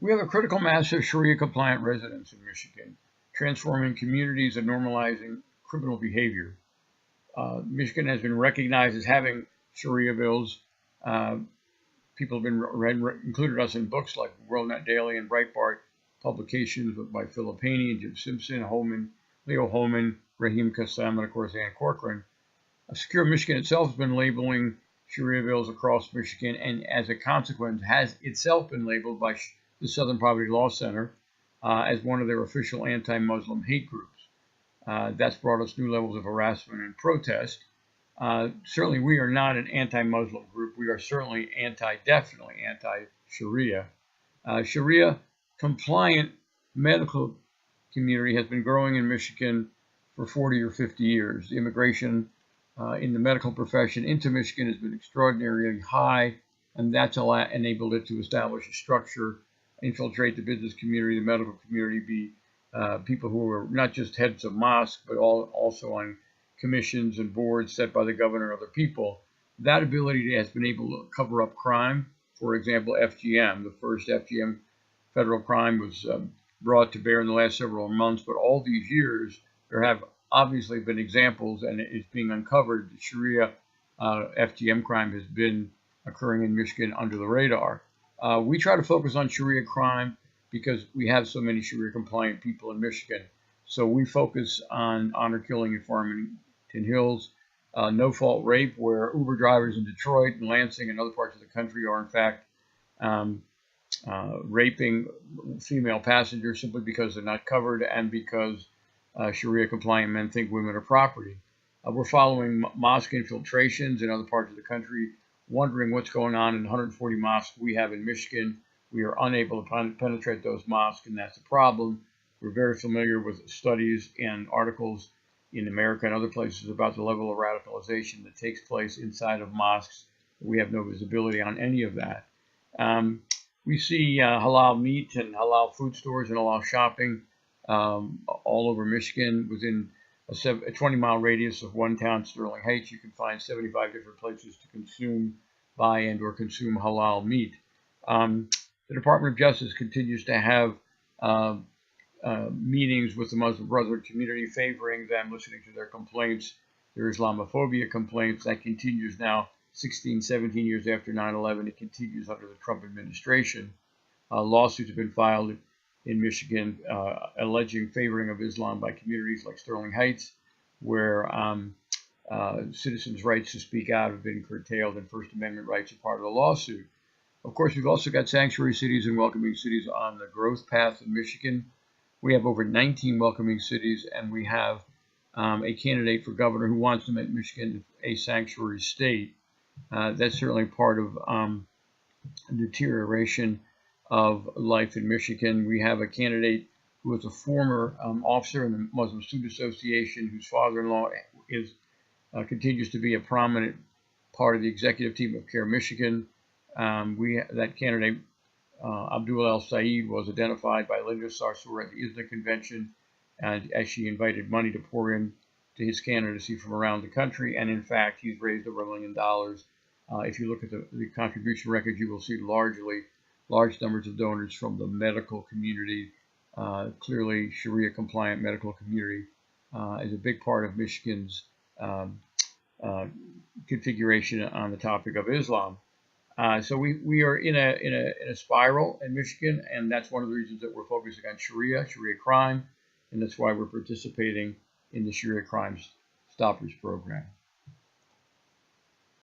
We have a critical mass of Sharia-compliant residents in Michigan, transforming communities and normalizing criminal behavior. Michigan has been recognized as having Sharia bills. People have been included us in books like WorldNet Daily and Breitbart publications by Philip Haney and Jim Simpson, Leo Holman, Raheem Kassam, and of course Ann Corcoran. Secure Michigan itself has been labeling Sharia bills across Michigan, and as a consequence has itself been labeled by the Southern Poverty Law Center as one of their official anti-Muslim hate groups. That's brought us new levels of harassment and protest. Certainly we are not an anti-Muslim group. We are certainly definitely anti-Sharia. Sharia compliant medical community has been growing in Michigan for 40 or 50 years. The immigration in the medical profession into Michigan has been extraordinarily high, and that's enabled it to establish a structure, infiltrate the business community, the medical community, be people who are not just heads of mosques, but also on commissions and boards set by the governor and other people. That ability has been able to cover up crime. For example, FGM, the first FGM federal crime was brought to bear in the last several months, but all these years there have obviously been examples, and it is being uncovered. The Sharia FGM crime has been occurring in Michigan under the radar. We try to focus on Sharia crime because we have so many Sharia compliant people in Michigan. So we focus on honor killing in Farmington Hills, no-fault rape, where Uber drivers in Detroit and Lansing and other parts of the country are in fact raping female passengers simply because they're not covered and because Sharia compliant men think women are property. We're following mosque infiltrations in other parts of the country, wondering what's going on in 140 mosques we have in Michigan. We are unable to penetrate those mosques, and that's a problem. We're very familiar with studies and articles in America and other places about the level of radicalization that takes place inside of mosques. We have no visibility on any of that. We see halal meat and halal food stores and halal shopping all over Michigan. Within a 20-mile radius of one town, Sterling Heights, you can find 75 different places to consume, buy, and or consume halal meat. The Department of Justice continues to have meetings with the Muslim Brotherhood community, favoring them, listening to their complaints, their Islamophobia complaints. That continues now 16, 17 years after 9/11. It continues under the Trump administration. Lawsuits have been filed in Michigan alleging favoring of Islam by communities like Sterling Heights, where citizens' rights to speak out have been curtailed and First Amendment rights are part of the lawsuit. Of course, we've also got sanctuary cities and welcoming cities on the growth path in Michigan. We have over 19 welcoming cities, and we have a candidate for governor who wants to make Michigan a sanctuary state. That's certainly part of deterioration of life in Michigan. We have a candidate who is a former officer in the Muslim Student Association, whose father-in-law continues to be a prominent part of the executive team of CARE Michigan. That candidate, Abdul El-Said, was identified by Linda Sarsour at the ISNA convention, and as she invited money to pour in to his candidacy from around the country, and in fact he's raised over $1 million. If you look at the contribution record, you will see large numbers of donors from the medical community. Clearly, Sharia compliant medical community is a big part of Michigan's configuration on the topic of Islam. So we are in a spiral in Michigan, and that's one of the reasons that we're focusing on Sharia crime, and that's why we're participating in the Sharia Crime Stoppers program.